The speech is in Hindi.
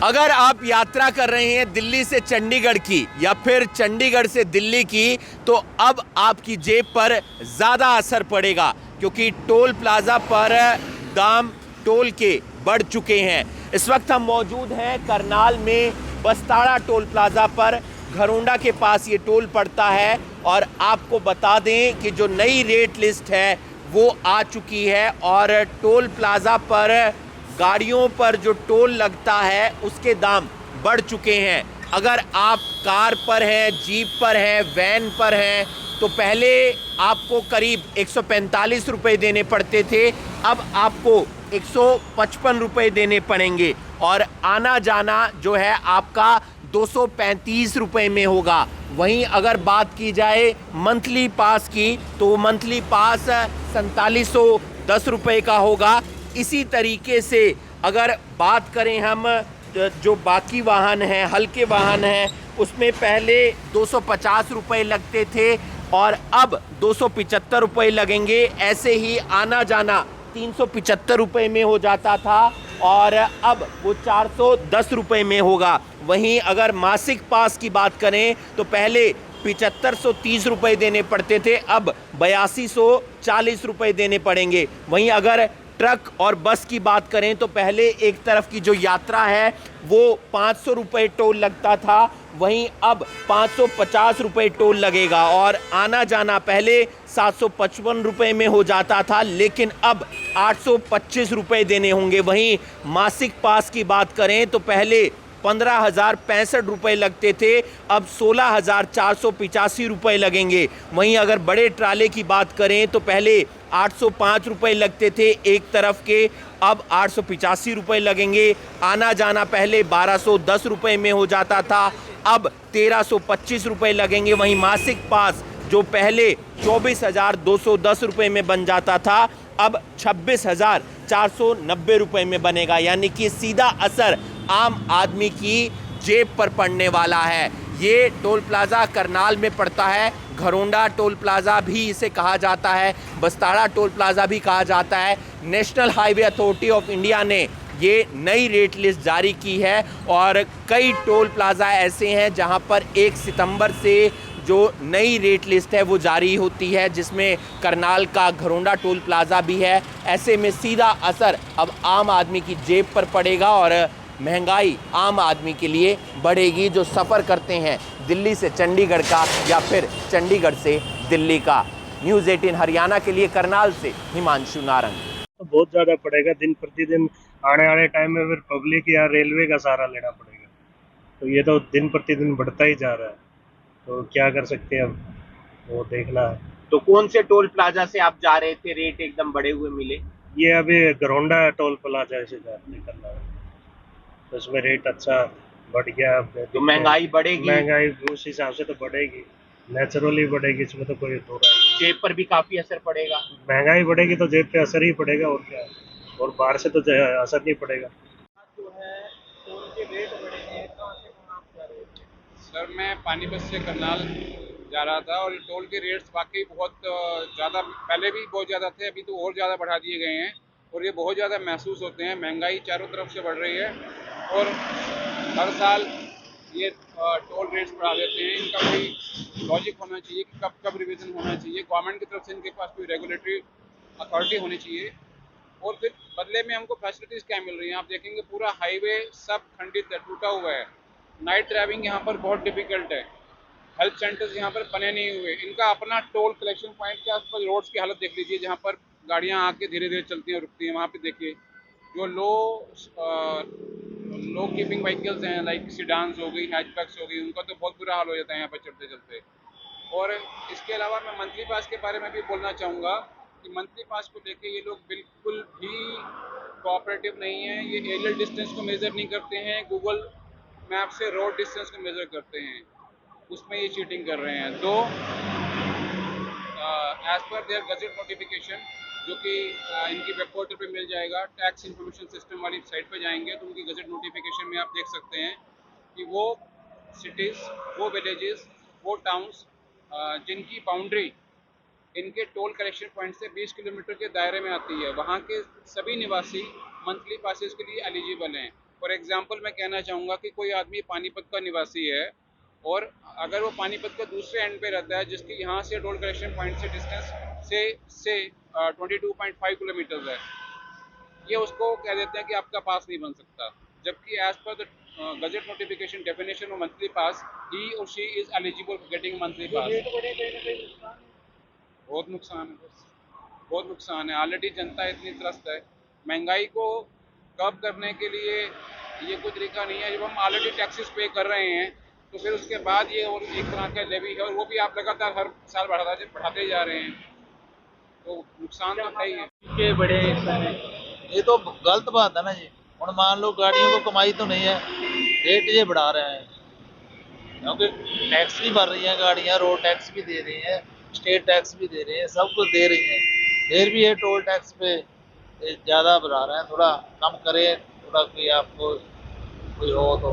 अगर आप यात्रा कर रहे हैं दिल्ली से चंडीगढ़ की या फिर चंडीगढ़ से दिल्ली की, तो अब आपकी जेब पर ज़्यादा असर पड़ेगा, क्योंकि टोल प्लाज़ा पर दाम टोल के बढ़ चुके हैं। इस वक्त हम मौजूद हैं करनाल में बस्ताड़ा टोल प्लाज़ा पर। घरोंडा के पास ये टोल पड़ता है और आपको बता दें कि जो नई रेट लिस्ट है वो आ चुकी है और टोल प्लाज़ा पर गाड़ियों पर जो टोल लगता है उसके दाम बढ़ चुके हैं। अगर आप कार पर हैं, जीप पर हैं, वैन पर हैं, तो पहले आपको करीब 145 रुपये देने पड़ते थे, अब आपको 155 रुपये देने पड़ेंगे और आना जाना जो है आपका 235 रुपये में होगा। वहीं अगर बात की जाए मंथली पास की, तो मंथली पास 4710 रुपये का होगा। इसी तरीके से अगर बात करें हम जो बाकी वाहन हैं, हल्के वाहन हैं, उसमें पहले 250 रुपये लगते थे और अब 275 रुपये लगेंगे। ऐसे ही आना जाना 375 रुपये में हो जाता था और अब वो 410 रुपये में होगा। वहीं अगर मासिक पास की बात करें तो पहले 7530 रुपये देने पड़ते थे, अब 8240 रुपये देने पड़ेंगे। वहीं अगर ट्रक और बस की बात करें तो पहले एक तरफ की जो यात्रा है वो 500 रुपये टोल लगता था, वहीं अब 550 रुपये टोल लगेगा और आना जाना पहले 755 रुपये में हो जाता था, लेकिन अब 825 रुपये देने होंगे। वहीं मासिक पास की बात करें तो पहले 15,065 रुपये लगते थे, अब 16,485 रुपये लगेंगे। वहीं अगर बड़े ट्राले की बात करें तो पहले 805 रुपये लगते थे एक तरफ के, अब 885 रुपये लगेंगे। आना जाना पहले 1210 रुपये में हो जाता था, अब 1325 रुपये लगेंगे। वहीं मासिक पास जो पहले 24,210 रुपये में बन जाता था, अब 26,490 रुपये में बनेगा। यानी कि सीधा असर आम आदमी की जेब पर पड़ने वाला है। ये टोल प्लाज़ा करनाल में पड़ता है, घरोंडा टोल प्लाज़ा भी इसे कहा जाता है, बस्ताड़ा टोल प्लाज़ा भी कहा जाता है। National highway authority of India ने ये नई रेट लिस्ट जारी की है और कई टोल प्लाज़ा ऐसे हैं जहां पर 1 सितंबर से जो नई रेट लिस्ट है वो जारी होती है, जिसमें करनाल का घरोंडा टोल प्लाज़ा भी है। ऐसे में सीधा असर अब आम आदमी की जेब पर पड़ेगा और महंगाई आम आदमी के लिए बढ़ेगी जो सफ़र करते हैं दिल्ली से चंडीगढ़ का या फिर चंडीगढ़ से दिल्ली का। न्यूज़ 18 हरियाणा के लिए करनाल से हिमांशु नारंग। तो बहुत ज़्यादा पड़ेगा दिन प्रतिदिन। आने वाले टाइम में फिर पब्लिक या रेलवे का सहारा लेना पड़ेगा, तो ये तो दिन प्रतिदिन बढ़ता ही जा रहा है, तो क्या कर सकते हैं अब, वो देखना है। तो कौन से टोल प्लाजा से आप जा रहे थे, रेट एकदम बढ़े हुए मिले? ये अभी घरोंडा टोल प्लाजा से निकलना है, तो इसमें रेट अच्छा बढ़ गया। तो महंगाई बढ़ेगी? महंगाई उस हिसाब से तो बढ़ेगी, नेचुरली बढ़ेगी, इसमें तो कोई दो राय नहीं। जेब पर भी काफी असर पड़ेगा। महंगाई बढ़ेगी तो जेब पे असर ही पड़ेगा, और क्या है, और बाहर से तो असर नहीं पड़ेगा। जो है टोल के रेट बढ़े हैं, कहाँ से कहाँ आप जा रहे थे? सर मैं पानीपत से करनाल जा रहा था और टोल के रेट्स वाकई बहुत ज़्यादा, पहले भी बहुत ज़्यादा थे, अभी तो और ज़्यादा बढ़ा दिए गए हैं और ये बहुत ज़्यादा महसूस होते हैं। महंगाई चारों तरफ से बढ़ रही है और हर साल ये टोल रेट्स बढ़ा देते हैं। इनका कोई लॉजिक होना चाहिए कि कब कब रिवीजन होना चाहिए। गवर्नमेंट की तरफ से इनके पास कोई रेगुलेटरी अथॉरिटी होनी चाहिए और फिर बदले में हमको फैसिलिटीज़ क्या मिल रही हैं। आप देखेंगे पूरा हाईवे सब खंडित है, टूटा हुआ है। नाइट ड्राइविंग यहाँ पर बहुत डिफिकल्ट है। हेल्थ सेंटर्स यहाँ पर बने नहीं हुए। इनका अपना टोल कलेक्शन पॉइंट के आसपास रोड्स की हालत देख लीजिए, जहाँ पर गाड़ियाँ आके धीरे धीरे चलती हैं, रुकती हैं। वहाँ पे देखिए जो लो कीपिंग व्हीकल्स हैं, लाइक सीडान्स हो गई, हैचबैक्स हो गई, उनका तो बहुत बुरा हाल हो जाता है यहाँ पर चलते चलते। और इसके अलावा मैं मंथली पास के बारे में भी बोलना चाहूँगा कि मंथली पास को लेके ये लोग बिल्कुल भी कोऑपरेटिव नहीं है। ये एरियल डिस्टेंस को मेज़र नहीं करते हैं, गूगल मैप से रोड डिस्टेंस को मेज़र करते हैं, उसमें ये चीटिंग कर रहे हैं। तो as per there gazette notification, जो कि इनकी वेब पोर्टल पे मिल जाएगा, टैक्स इंफॉर्मेशन सिस्टम वाली साइट पे जाएंगे तो उनकी गजट नोटिफिकेशन में आप देख सकते हैं कि वो सिटीज़, वो विलेजेस, वो टाउन्स जिनकी बाउंड्री इनके टोल कलेक्शन पॉइंट से 20 किलोमीटर के दायरे में आती है, वहाँ के सभी निवासी मंथली पासेस के लिए एलिजिबल हैं। फॉर एग्जांपल मैं कहना चाहूँगा कि कोई आदमी पानीपत का निवासी है और अगर वो पानीपत के दूसरे एंड पे रहता है, जिसकी यहाँ से टोल कलेक्शन पॉइंट से डिस्टेंस से 22.5 किलोमीटर है, ये उसको कह देते हैं कि आपका पास नहीं बन सकता, जबकि as per the gazette notification definition of monthly pass he और she is eligible for getting monthly pass. बहुत नुकसान है, बहुत नुकसान है। ऑलरेडी जनता इतनी त्रस्त है। महंगाई को कम करने के लिए ये कोई तरीका नहीं है। जब हम ऑलरेडी टैक्सेस पे कर रहे हैं तो फिर उसके बाद ये और एक तरह का लेवी है और वो भी आप लगातार हर साल बढ़ाते जा रहे हैं, तो नुकसान तो है ही है। के बड़े ये तो गलत बात है ना जी। ਹੁਣ मान लो गाड़ियों को कमाई तो नहीं है, रेट ये बढ़ा रहे हैं, क्योंकि टैक्स भी भर रही हैं गाड़ियाँ, रोड टैक्स भी दे रही हैं, स्टेट टैक्स भी दे रही हैं, सब कुछ दे रही हैं, फिर भी ये टोल टैक्स पे ज़्यादा बढ़ा रहे हैं। थोड़ा कम करें, थोड़ा कोई आपको कोई हो तो।